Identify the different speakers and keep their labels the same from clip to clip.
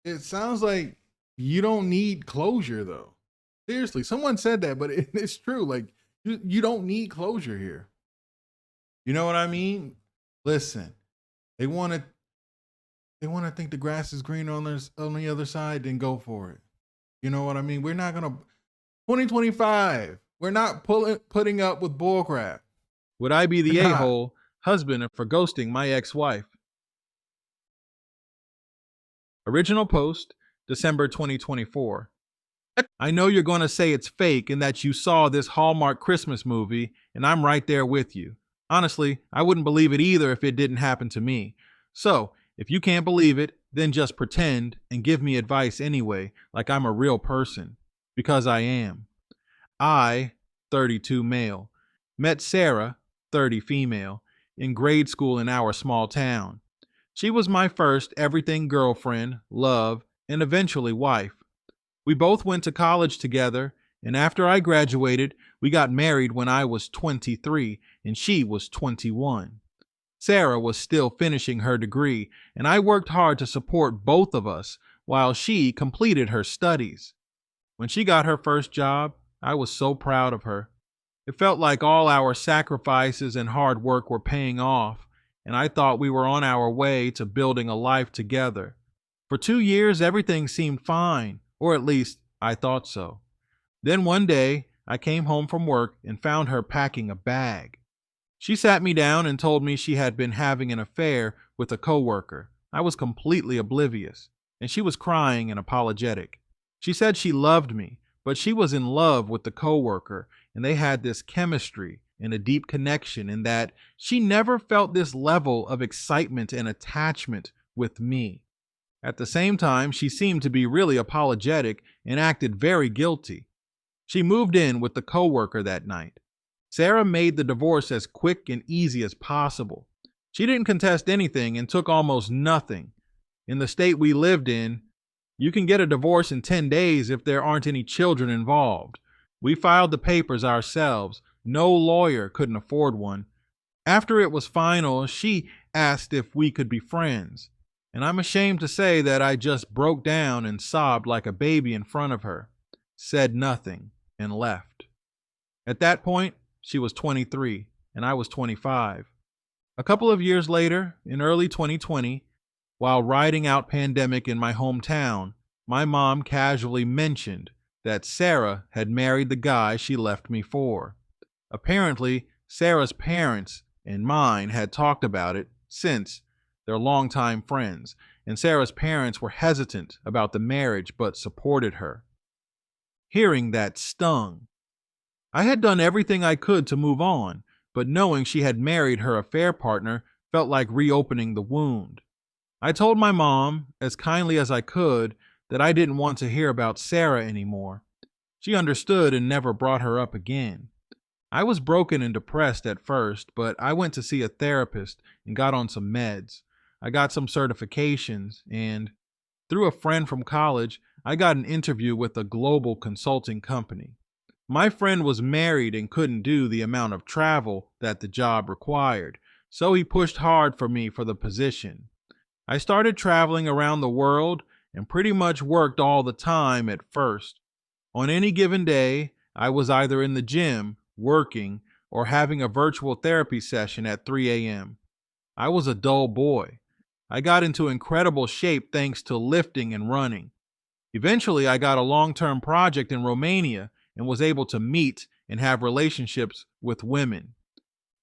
Speaker 1: It sounds like you don't need closure though. Seriously, someone said that, but it's true. Like you don't need closure here. You know what I mean? Listen, they want to they want to think the grass is greener on the other side, then go for it. You know what I mean? We're not gonna 2025. We're not putting up with bullcrap.
Speaker 2: Would I be
Speaker 1: We're
Speaker 2: the a
Speaker 1: not.
Speaker 2: hole husband for ghosting my ex wife? Original post, December 2024. I know you're going to say it's fake and that you saw this Hallmark Christmas movie, and I'm right there with you. Honestly, I wouldn't believe it either if it didn't happen to me. So, if you can't believe it, then just pretend and give me advice anyway, like I'm a real person. Because I am. I, 32 male, met Sarah, 30 female, in grade school in our small town. She was my first everything girlfriend, love, and eventually wife. We both went to college together, and after I graduated, we got married when I was 23 and she was 21. Sarah was still finishing her degree, and I worked hard to support both of us while she completed her studies. When she got her first job, I was so proud of her. It felt like all our sacrifices and hard work were paying off, and I thought we were on our way to building a life together. For 2 years, everything seemed fine, or at least I thought so. Then one day, I came home from work and found her packing a bag. She sat me down and told me she had been having an affair with a coworker. I was completely oblivious, and she was crying and apologetic. She said she loved me, but she was in love with the coworker, and they had this chemistry and a deep connection, in that she never felt this level of excitement and attachment with me. At the same time, she seemed to be really apologetic and acted very guilty. She moved in with the coworker that night. Sarah made the divorce as quick and easy as possible. She didn't contest anything and took almost nothing. In the state we lived in, you can get a divorce in 10 days if there aren't any children involved. We filed the papers ourselves. No lawyer couldn't afford one. After it was final, she asked if we could be friends. And I'm ashamed to say that I just broke down and sobbed like a baby in front of her, said nothing, and left. At that point, she was 23 and I was 25. A couple of years later, in early 2020, while riding out pandemic in my hometown, my mom casually mentioned that Sarah had married the guy she left me for. Apparently, Sarah's parents and mine had talked about it since they're longtime friends, and Sarah's parents were hesitant about the marriage but supported her. Hearing that stung. I had done everything I could to move on, but knowing she had married her affair partner felt like reopening the wound. I told my mom, as kindly as I could, that I didn't want to hear about Sarah anymore. She understood and never brought her up again. I was broken and depressed at first, but I went to see a therapist and got on some meds. I got some certifications, and through a friend from college, I got an interview with a global consulting company. My friend was married and couldn't do the amount of travel that the job required, so he pushed hard for me for the position. I started traveling around the world and pretty much worked all the time at first. On any given day, I was either in the gym, working, or having a virtual therapy session at 3 a.m. I was a dull boy. I got into incredible shape thanks to lifting and running. Eventually, I got a long-term project in Romania and was able to meet and have relationships with women.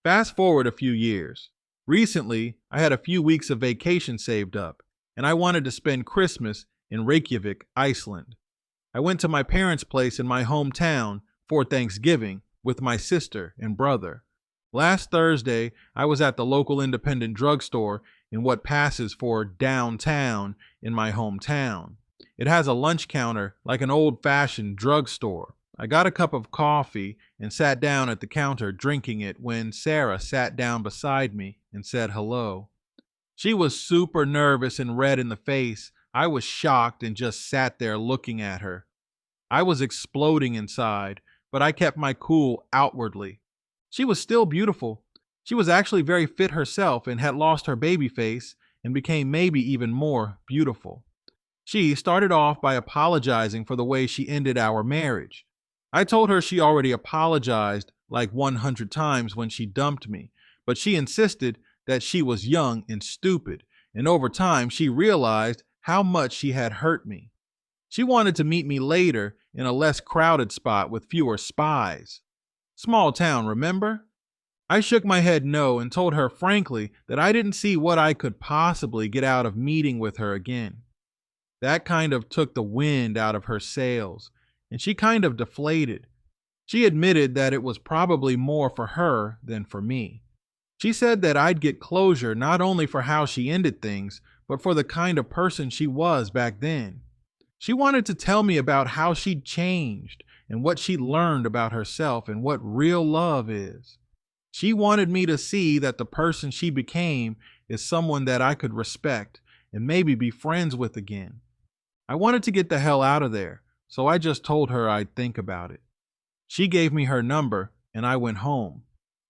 Speaker 2: Fast forward a few years. Recently, I had a few weeks of vacation saved up, and I wanted to spend Christmas in Reykjavik, Iceland. I went to my parents' place in my hometown for Thanksgiving with my sister and brother. Last Thursday, I was at the local independent drugstore in what passes for downtown in my hometown. It has a lunch counter like an old-fashioned drugstore. I got a cup of coffee and sat down at the counter drinking it when Sarah sat down beside me and said hello. She was super nervous and red in the face. I was shocked and just sat there looking at her. I was exploding inside, but I kept my cool outwardly. She was still beautiful. She was actually very fit herself and had lost her baby face and became maybe even more beautiful. She started off by apologizing for the way she ended our marriage. I told her she already apologized like 100 times when she dumped me, but she insisted that she was young and stupid, and over time she realized how much she had hurt me. She wanted to meet me later in a less crowded spot with fewer spies. Small town, remember? I shook my head no and told her frankly that I didn't see what I could possibly get out of meeting with her again. That kind of took the wind out of her sails, and she kind of deflated. She admitted that it was probably more for her than for me. She said that I'd get closure not only for how she ended things, but for the kind of person she was back then. She wanted to tell me about how she'd changed and what she'd learned about herself and what real love is. She wanted me to see that the person she became is someone that I could respect and maybe be friends with again. I wanted to get the hell out of there, so I just told her I'd think about it. She gave me her number, and I went home.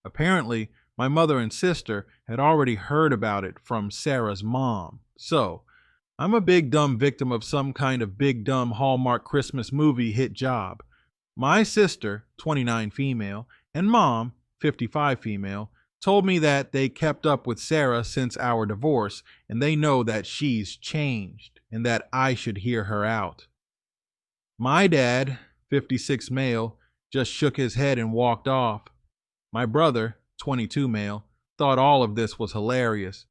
Speaker 2: Apparently, my mother and sister had already heard about it from Sarah's mom. So, I'm a big dumb victim of some kind of big dumb Hallmark Christmas movie hit job. My sister, 29 female, and mom, 55 female, told me that they kept up with Sarah since our divorce, and they know that she's changed, and that I should hear her out. My dad, 56 male, just shook his head and walked off. My brother, 22 male, thought all of this was hilarious.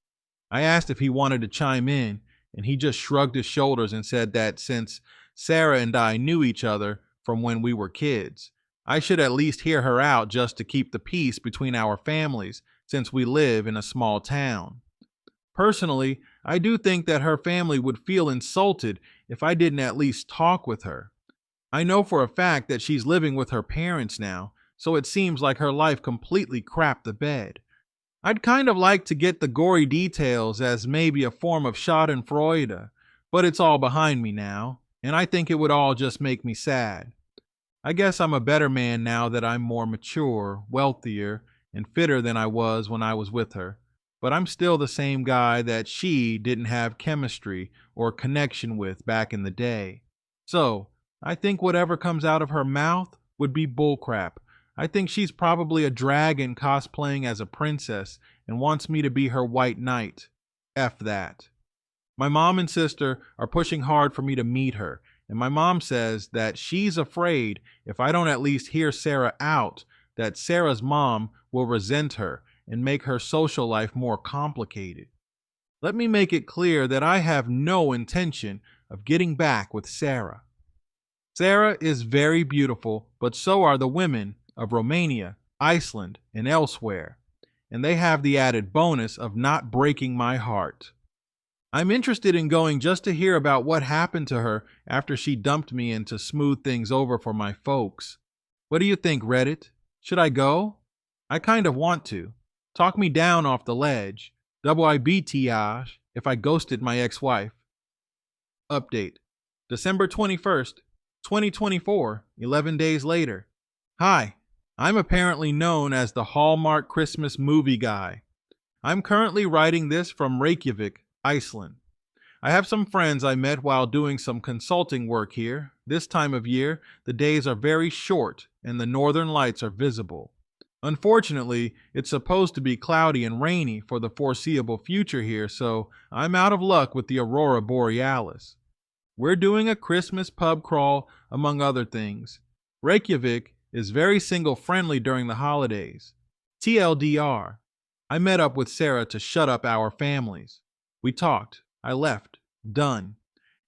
Speaker 2: I asked if he wanted to chime in, and he just shrugged his shoulders and said that since Sarah and I knew each other from when we were kids, I should at least hear her out just to keep the peace between our families since we live in a small town. Personally, I do think that her family would feel insulted if I didn't at least talk with her. I know for a fact that she's living with her parents now, so it seems like her life completely crapped the bed. I'd kind of like to get the gory details as maybe a form of schadenfreude, but it's all behind me now, and I think it would all just make me sad. I guess I'm a better man now that I'm more mature, wealthier, and fitter than I was when I was with her, but I'm still the same guy that she didn't have chemistry or connection with back in the day. So, I think whatever comes out of her mouth would be bullcrap. I think she's probably a dragon cosplaying as a princess and wants me to be her white knight. F that. My mom and sister are pushing hard for me to meet her, and my mom says that she's afraid if I don't at least hear Sarah out, that Sarah's mom will resent her and make her social life more complicated. Let me make it clear that I have no intention of getting back with Sarah. Sarah is very beautiful, but so are the women of Romania, Iceland, and elsewhere, and they have the added bonus of not breaking my heart. I'm interested in going just to hear about what happened to her after she dumped me and to smooth things over for my folks. What do you think, Reddit? Should I go? I kind of want to. Talk me down off the ledge. WIBTIage if I ghosted my ex-wife. Update. December 21st, 2024, 11 days later. Hi, I'm apparently known as the Hallmark Christmas movie guy. I'm currently writing this from Reykjavik, Iceland. I have some friends I met while doing some consulting work here. This time of year, the days are very short and the northern lights are visible. Unfortunately, it's supposed to be cloudy and rainy for the foreseeable future here, so I'm out of luck with the aurora borealis. We're doing a Christmas pub crawl, among other things. Reykjavik is very single-friendly during the holidays. TLDR, I met up with Sarah to shut up our families. We talked. I left. Done.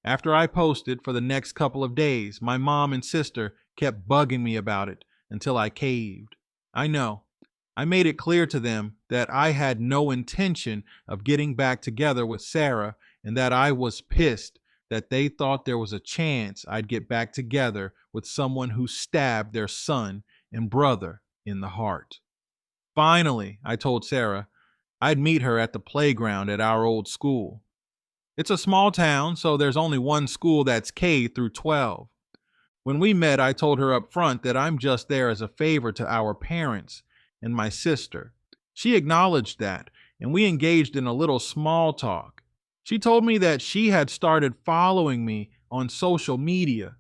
Speaker 2: After I posted for the next couple of days, my mom and sister kept bugging me about it until I caved. I know. I made it clear to them that I had no intention of getting back together with Sarah and that I was pissed that they thought there was a chance I'd get back together with someone who stabbed their son and brother in the heart. Finally, I told Sarah I'd meet her at the playground at our old school. It's a small town, so there's only one school that's K through 12. When we met, I told her up front that I'm just there as a favor to our parents and my sister. She acknowledged that, and we engaged in a little small talk. She told me that she had started following me on social media.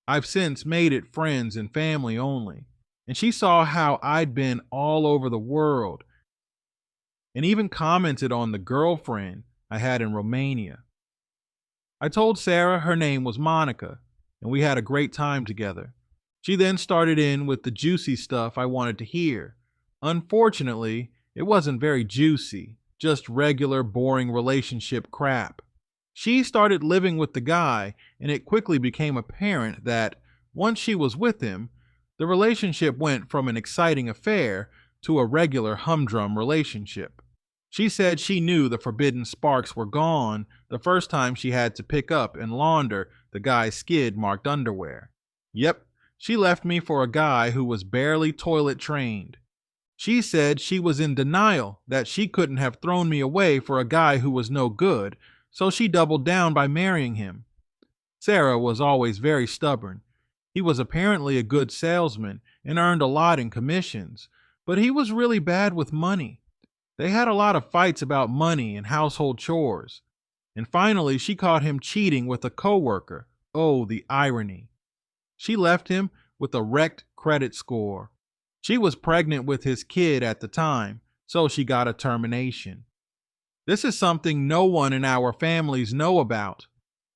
Speaker 2: I've since made it friends and family only. And she saw how I'd been all over the world and even commented on the girlfriend I had in Romania. I told Sarah her name was Monica, and we had a great time together. She then started in with the juicy stuff I wanted to hear. Unfortunately, it wasn't very juicy, just regular, boring relationship crap. She started living with the guy, and it quickly became apparent that once she was with him, the relationship went from an exciting affair to a regular humdrum relationship. She said she knew the forbidden sparks were gone the first time she had to pick up and launder the guy's skid marked underwear. Yep, she left me for a guy who was barely toilet trained. She said she was in denial that she couldn't have thrown me away for a guy who was no good, so she doubled down by marrying him. Sarah was always very stubborn. He was apparently a good salesman and earned a lot in commissions, but he was really bad with money. They had a lot of fights about money and household chores. And finally, she caught him cheating with a coworker. Oh, the irony. She left him with a wrecked credit score. She was pregnant with his kid at the time, so she got a termination. This is something no one in our families know about.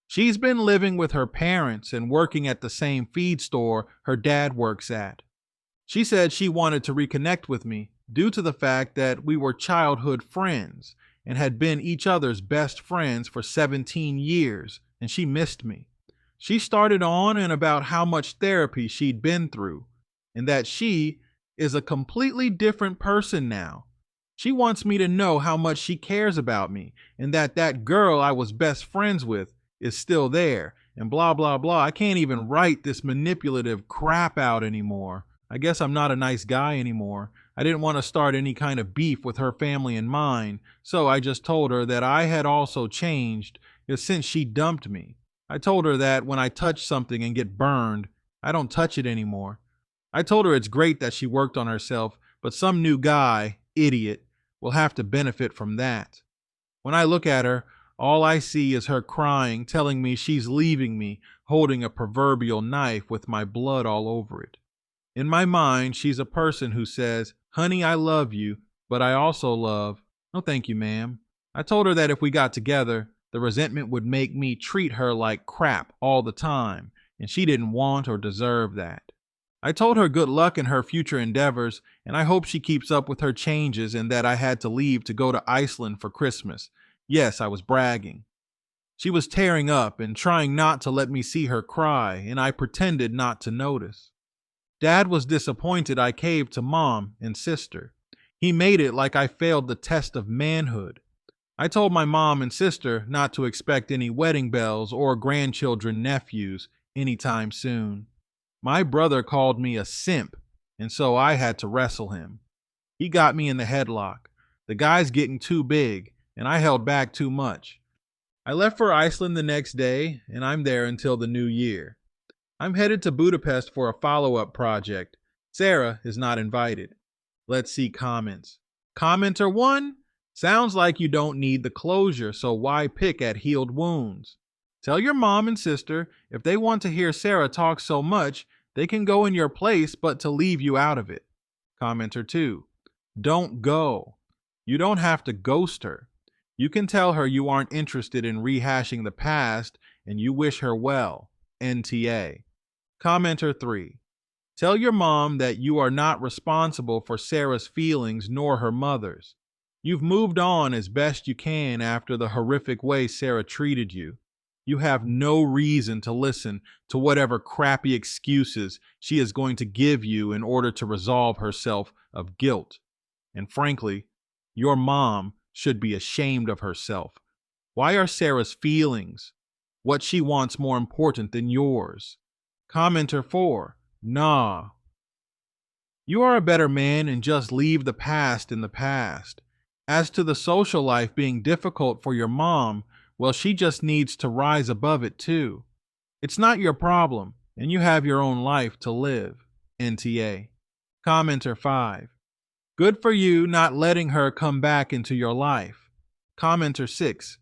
Speaker 2: She's been living with her parents and working at the same feed store her dad works at. She said she wanted to reconnect with me due to the fact that we were childhood friends and had been each other's best friends for 17 years, and she missed me. She started on and about how much therapy she'd been through, and that she is a completely different person now. She wants me to know how much she cares about me, and that girl I was best friends with is still there, and blah, blah, blah. I can't even write this manipulative crap out anymore. I guess I'm not a nice guy anymore. I didn't want to start any kind of beef with her family and mine, so I just told her that I had also changed since she dumped me. I told her that when I touch something and get burned, I don't touch it anymore. I told her it's great that she worked on herself, but some new guy, idiot, will have to benefit from that. When I look at her, all I see is her crying, telling me she's leaving me, holding a proverbial knife with my blood all over it. In my mind, she's a person who says, "Honey, I love you, but I also love—" No, thank you, ma'am. I told her that if we got together, the resentment would make me treat her like crap all the time, and she didn't want or deserve that. I told her good luck in her future endeavors, and I hope she keeps up with her changes and that I had to leave to go to Iceland for Christmas. Yes, I was bragging. She was tearing up and trying not to let me see her cry, and I pretended not to notice. Dad was disappointed I caved to Mom and sister. He made it like I failed the test of manhood. I told my mom and sister not to expect any wedding bells or grandchildren, nephews anytime soon. My brother called me a simp, and so I had to wrestle him. He got me in the headlock. The guy's getting too big, and I held back too much. I left for Iceland the next day, and I'm there until the new year. I'm headed to Budapest for a follow-up project. Sarah is not invited. Let's see comments. Commenter 1, sounds like you don't need the closure, so why pick at healed wounds? Tell your mom and sister if they want to hear Sarah talk so much, they can go in your place, but to leave you out of it. Commenter 2, don't go. You don't have to ghost her. You can tell her you aren't interested in rehashing the past and you wish her well. NTA. Commenter 3, tell your mom that you are not responsible for Sarah's feelings nor her mother's. You've moved on as best you can after the horrific way Sarah treated you. You have no reason to listen to whatever crappy excuses she is going to give you in order to resolve herself of guilt. And frankly, your mom should be ashamed of herself. Why are Sarah's feelings, what she wants, more important than yours? Commenter 4, nah. You are a better man and just leave the past in the past. As to the social life being difficult for your mom, well, she just needs to rise above it too. It's not your problem, and you have your own life to live. NTA. Commenter 5, good for you not letting her come back into your life. Commenter 6.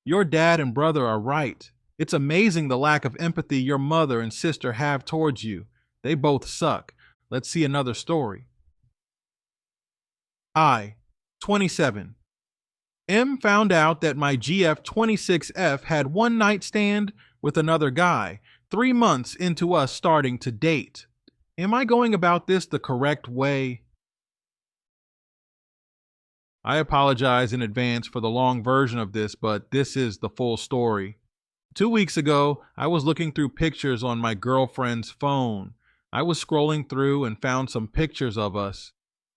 Speaker 2: Your dad and brother are right. It's amazing the lack of empathy your mother and sister have towards you. They both suck. Let's see another story. I, 27. M found out that my GF26F had one night stand with another guy 3 months into us starting to date. Am I going about this the correct way? I apologize in advance for the long version of this, but this is the full story. 2 weeks ago, I was looking through pictures on my girlfriend's phone. I was scrolling through and found some pictures of us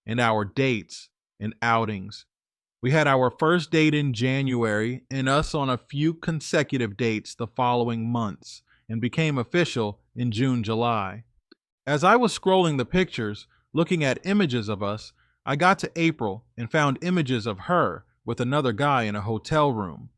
Speaker 2: and our dates and outings. We had our first date in January and us on a few consecutive dates the following months and became official in June, July. As I was scrolling the pictures, looking at images of us, I got to April and found images of her with another guy in a hotel room.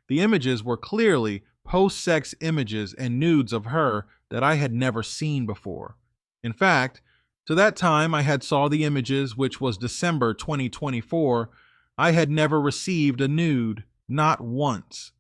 Speaker 2: The images were clearly post-sex images and nudes of her that I had never seen before. In fact, to that time I had saw the images, which was December 2024, I had never received a nude, not once.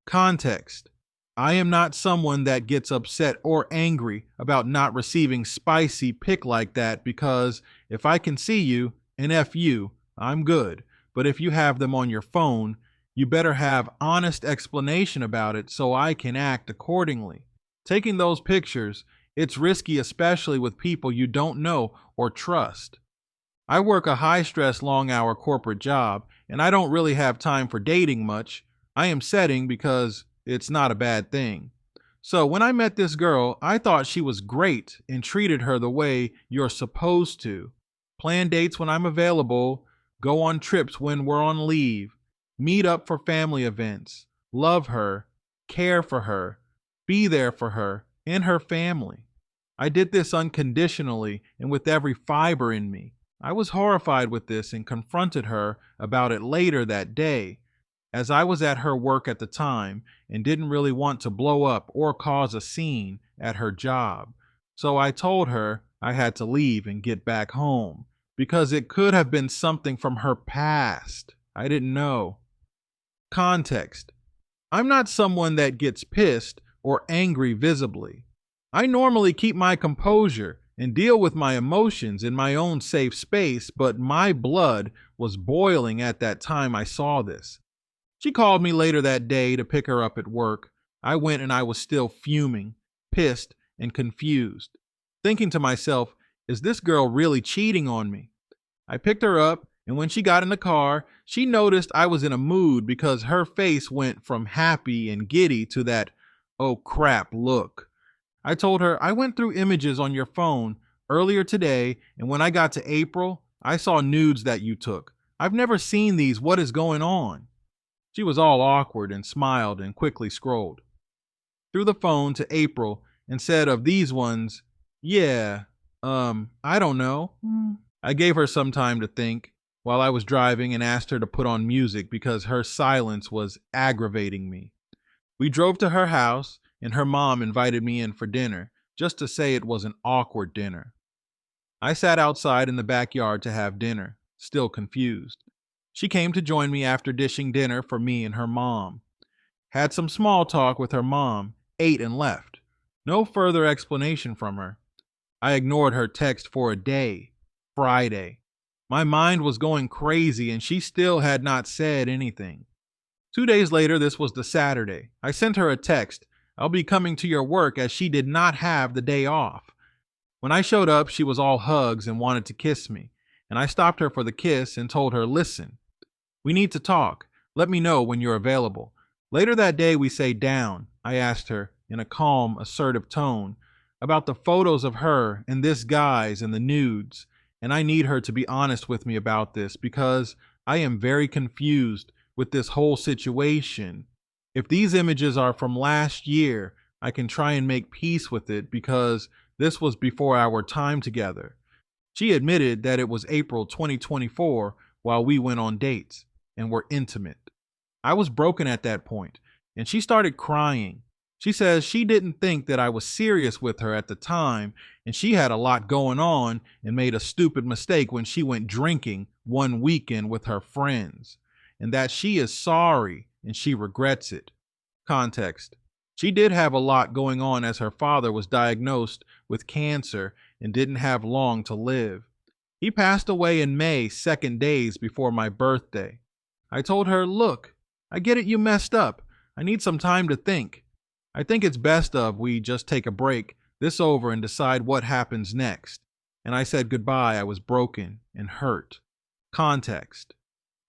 Speaker 2: Context. I am not someone that gets upset or angry about not receiving spicy pic like that because if I can see you and F you, I'm good. But if you have them on your phone, you better have honest explanation about it so I can act accordingly. Taking those pictures, it's risky, especially with people you don't know or trust. I work a high-stress, long-hour corporate job, and I don't really have time for dating much. I am setting because it's not a bad thing. So when I met this girl, I thought she was great and treated her the way you're supposed to. Plan dates when I'm available, go on trips when we're on leave, meet up for family events, love her, care for her, be there for her and her family. I did this unconditionally and with every fiber in me. I was horrified with this and confronted her about it later that day, as I was at her work at the time and didn't really want to blow up or cause a scene at her job. So I told her I had to leave and get back home because it could have been something from her past. I didn't know. Context. I'm not someone that gets pissed or angry visibly. I normally keep my composure and deal with my emotions in my own safe space, but my blood was boiling at that time I saw this. She called me later that day to pick her up at work. I went and I was still fuming, pissed, and confused, thinking to myself, is this girl really cheating on me? I picked her up, and when she got in the car, she noticed I was in a mood because her face went from happy and giddy to that, oh crap, look. I told her, I went through images on your phone earlier today, and when I got to April, I saw nudes that you took. I've never seen these. What is going on? She was all awkward and smiled and quickly scrolled through the phone to April and said of these ones, yeah, I don't know. I gave her some time to think while I was driving and asked her to put on music because her silence was aggravating me. We drove to her house and her mom invited me in for dinner, just to say it was an awkward dinner. I sat outside in the backyard to have dinner, still confused. She came to join me after dishing dinner for me and her mom. Had some small talk with her mom, ate and left. No further explanation from her. I ignored her text for a day. Friday. My mind was going crazy and she still had not said anything. 2 days later, this was the Saturday. I sent her a text. I'll be coming to your work as she did not have the day off. When I showed up, she was all hugs and wanted to kiss me. And I stopped her for the kiss and told her, listen, we need to talk. Let me know when you're available. Later that day, we sat down. I asked her, in a calm, assertive tone, about the photos of her and this guy's and the nudes. And I need her to be honest with me about this because I am very confused with this whole situation. If these images are from last year, I can try and make peace with it because this was before our time together. She admitted that it was April 2024 while we went on dates and were intimate. I was broken at that point, and she started crying. She says she didn't think that I was serious with her at the time, and she had a lot going on and made a stupid mistake when she went drinking one weekend with her friends. and that she is sorry and she regrets it. Context. She did have a lot going on as her father was diagnosed with cancer and didn't have long to live. He passed away in May, 2 days before my birthday. I told her, look, I get it, you messed up. I need some time to think. I think it's best of we just take a break, this over, and decide what happens next. And I said goodbye. I was broken and hurt. Context.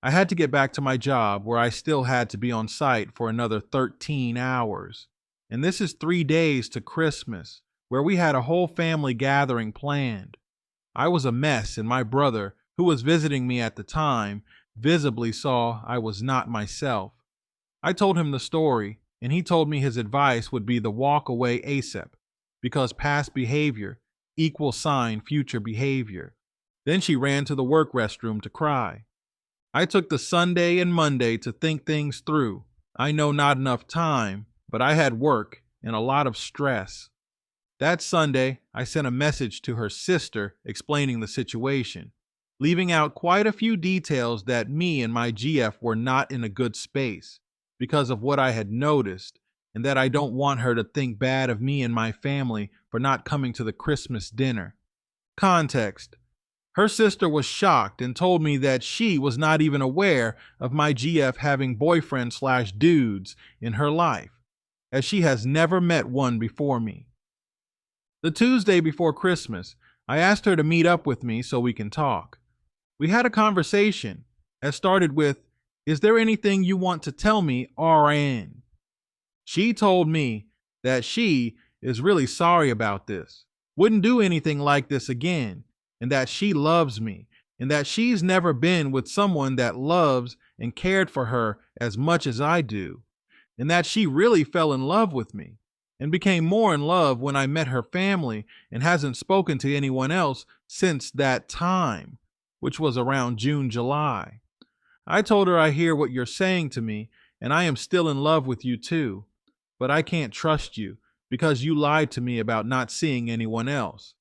Speaker 2: I had to get back to my job where I still had to be on site for another 13 hours. And this is 3 days to Christmas, where we had a whole family gathering planned. I was a mess, and my brother, who was visiting me at the time, visibly saw I was not myself. I told him the story, and he told me his advice would be the walk away ASAP, because past behavior equals sign future behavior. Then she ran to the work restroom to cry. I took the Sunday and Monday to think things through. I know not enough time, but I had work and a lot of stress. That Sunday, I sent a message to her sister explaining the situation, leaving out quite a few details that me and my GF were not in a good space because of what I had noticed, and that I don't want her to think bad of me and my family for not coming to the Christmas dinner. Context. Her sister was shocked and told me that she was not even aware of my GF having boyfriend/dudes in her life, as she has never met one before me. The Tuesday before Christmas, I asked her to meet up with me so we can talk. We had a conversation that started with, "Is there anything you want to tell me, RN?" She told me that she is really sorry about this, wouldn't do anything like this again, and that she loves me, and that she's never been with someone that loves and cared for her as much as I do, and that she really fell in love with me and became more in love when I met her family and hasn't spoken to anyone else since that time, which was around June, July. I told her, I hear what you're saying to me, and I am still in love with you too, but I can't trust you because you lied to me about not seeing anyone else.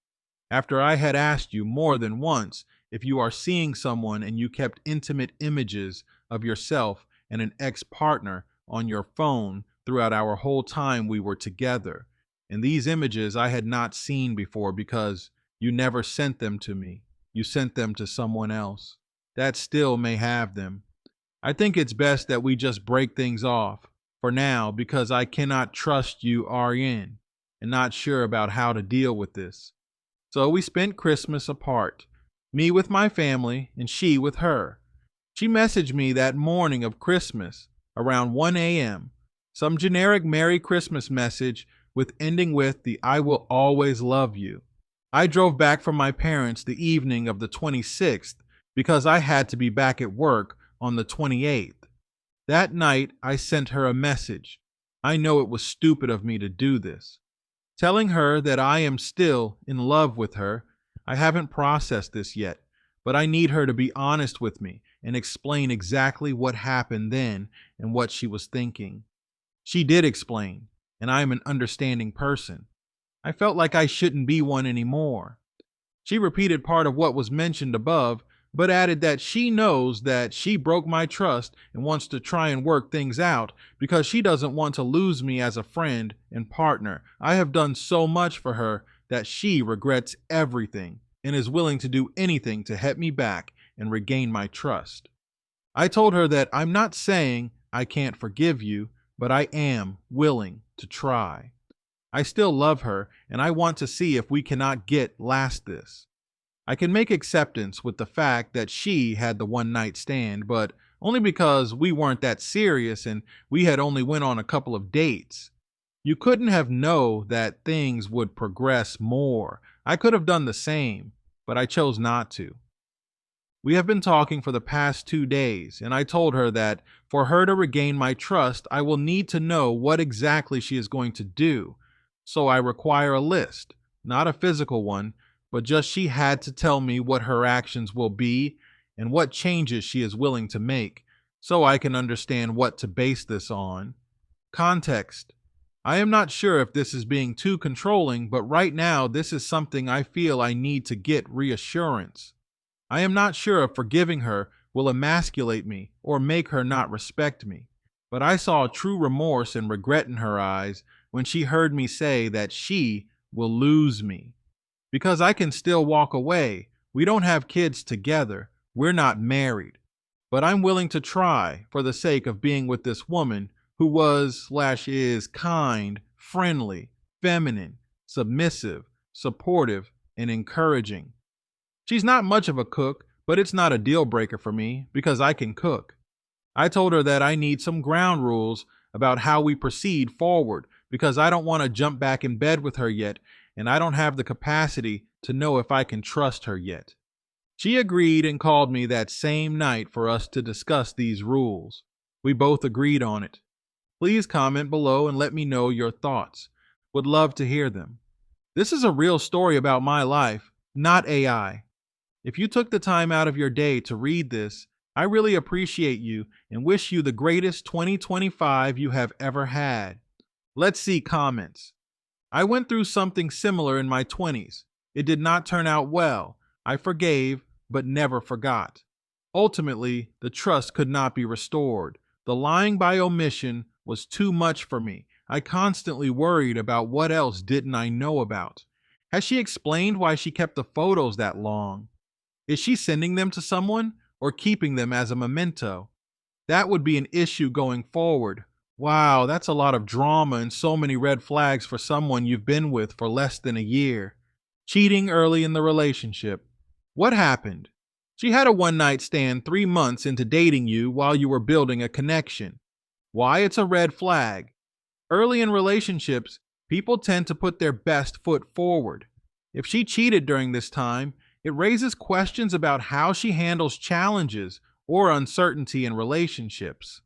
Speaker 2: After I had asked you more than once if you are seeing someone and you kept intimate images of yourself and an ex-partner on your phone throughout our whole time we were together. And these images I had not seen before because you never sent them to me. You sent them to someone else. That still may have them. I think it's best that we just break things off for now because I cannot trust you, RN, and not sure about how to deal with this. So we spent Christmas apart, me with my family and she with her. She messaged me that morning of Christmas around 1 a.m., some generic Merry Christmas message with ending with the "I will always love you." I drove back from my parents the evening of the 26th because I had to be back at work on the 28th. That night, I sent her a message. I know it was stupid of me to do this, telling her that I am still in love with her. I haven't processed this yet, but I need her to be honest with me and explain exactly what happened then and what she was thinking. She did explain, and I am an understanding person. I felt like I shouldn't be one anymore. She repeated part of what was mentioned above, but added that she knows that she broke my trust and wants to try and work things out because she doesn't want to lose me as a friend and partner. I have done so much for her that she regrets everything and is willing to do anything to help me back and regain my trust. I told her that I'm not saying I can't forgive you, but I am willing to try. I still love her, and I want to see if we cannot get past this. I can make acceptance with the fact that she had the one night stand, but only because we weren't that serious and we had only went on a couple of dates. You couldn't have known that things would progress more. I could have done the same, but I chose not to. We have been talking for the past 2 days, and I told her that for her to regain my trust, I will need to know what exactly she is going to do. So I require a list, not a physical one, but just she had to tell me what her actions will be and what changes she is willing to make, so I can understand what to base this on. Context. I am not sure if this is being too controlling, but right now this is something I feel I need to get reassurance. I am not sure if forgiving her will emasculate me or make her not respect me. But I saw true remorse and regret in her eyes when she heard me say that she will lose me. Because I can still walk away. We don't have kids together. We're not married. But I'm willing to try for the sake of being with this woman who was/is kind, friendly, feminine, submissive, supportive, and encouraging. She's not much of a cook, but it's not a deal breaker for me because I can cook. I told her that I need some ground rules about how we proceed forward because I don't want to jump back in bed with her yet, and I don't have the capacity to know if I can trust her yet. She agreed and called me that same night for us to discuss these rules. We both agreed on it. Please comment below and let me know your thoughts. Would love to hear them. This is a real story about my life, not AI. If you took the time out of your day to read this, I really appreciate you and wish you the greatest 2025 you have ever had. Let's see comments. I went through something similar in my 20s. It did not turn out well. I forgave, but never forgot. Ultimately, the trust could not be restored. The lying by omission was too much for me. I constantly worried about what else didn't I know about. Has she explained why she kept the photos that long? Is she sending them to someone or keeping them as a memento? That would be an issue going forward. Wow, that's a lot of drama and so many red flags for someone you've been with for less than a year. Cheating early in the relationship. What happened? She had a one-night stand 3 months into dating you while you were building a connection. Why it's a red flag? Early in relationships, people tend to put their best foot forward. If she cheated during this time, it raises questions about how she handles challenges or uncertainty in relationships.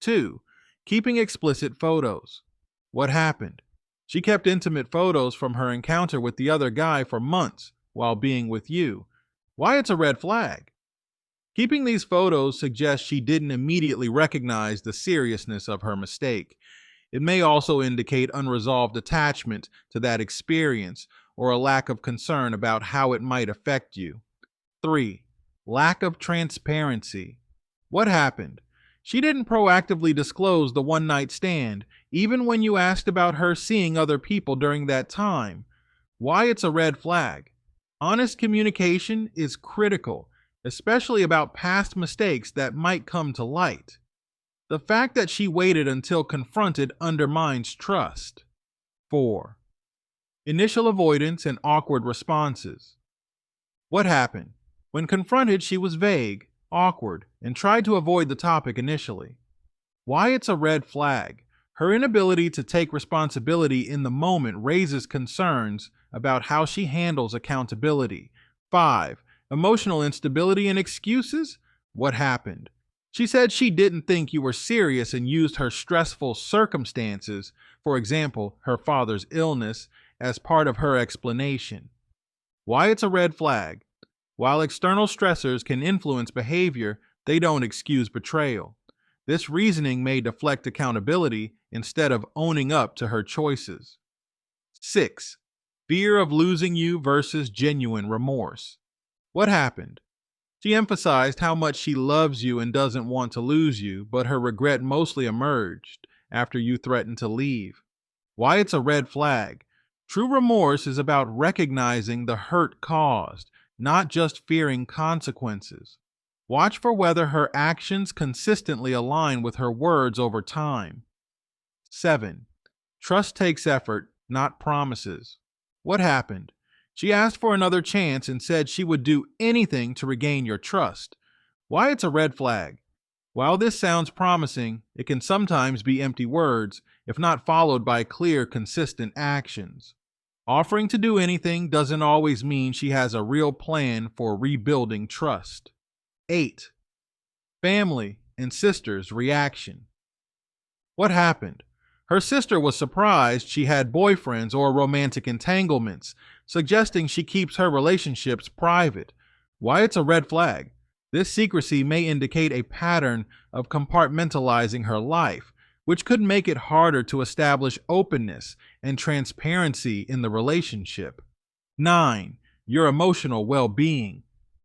Speaker 2: 2. Keeping explicit photos. What happened? She kept intimate photos from her encounter with the other guy for months while being with you. Why it's a red flag? Keeping these photos suggests she didn't immediately recognize the seriousness of her mistake. It may also indicate unresolved attachment to that experience or a lack of concern about how it might affect you. 3. Lack of transparency. What happened? She didn't proactively disclose the one-night stand, even when you asked about her seeing other people during that time. Why it's a red flag? Honest communication is critical, especially about past mistakes that might come to light. The fact that she waited until confronted undermines trust. 4. Initial avoidance and awkward responses. What happened? When confronted, she was vague, awkward, and tried to avoid the topic initially. Why it's a red flag? Her inability to take responsibility in the moment raises concerns about how she handles accountability. 5. Emotional instability and excuses? What happened? She said she didn't think you were serious and used her stressful circumstances, for example, her father's illness, as part of her explanation. Why it's a red flag? While external stressors can influence behavior, they don't excuse betrayal. This reasoning may deflect accountability instead of owning up to her choices. 6. Fear of losing you versus genuine remorse. What happened? She emphasized how much she loves you and doesn't want to lose you, but her regret mostly emerged after you threatened to leave. Why it's a red flag? True remorse is about recognizing the hurt caused, not just fearing consequences. Watch for whether her actions consistently align with her words over time. 7. Trust takes effort, not promises. What happened? She asked for another chance and said she would do anything to regain your trust. Why it's a red flag? While this sounds promising, it can sometimes be empty words if not followed by clear, consistent actions. Offering to do anything doesn't always mean she has a real plan for rebuilding trust. 8. Family and sister's reaction. What happened? Her sister was surprised she had boyfriends or romantic entanglements, suggesting she keeps her relationships private. Why it's a red flag? This secrecy may indicate a pattern of compartmentalizing her life, which could make it harder to establish openness and transparency in the relationship. 9. Your emotional well-being.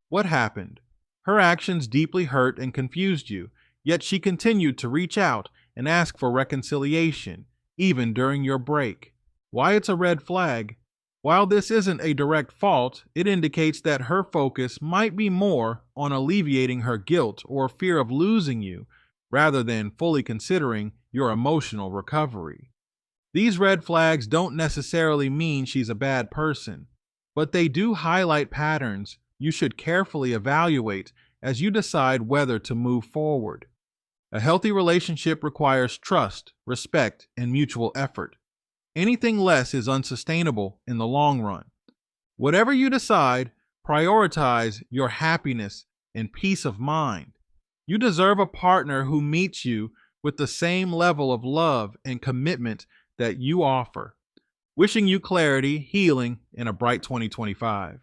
Speaker 2: What happened? Her actions deeply hurt and confused you, yet she continued to reach out and ask for reconciliation, even during your break. Why it's a red flag? While this isn't a direct fault, it indicates that her focus might be more on alleviating her guilt or fear of losing you rather than fully considering your emotional recovery. These red flags don't necessarily mean she's a bad person, but they do highlight patterns you should carefully evaluate as you decide whether to move forward. A healthy relationship requires trust, respect, and mutual effort. Anything less is unsustainable in the long run. Whatever you decide, prioritize your happiness and peace of mind. You deserve a partner who meets you with the same level of love and commitment that you offer. Wishing you clarity, healing, and a bright 2025.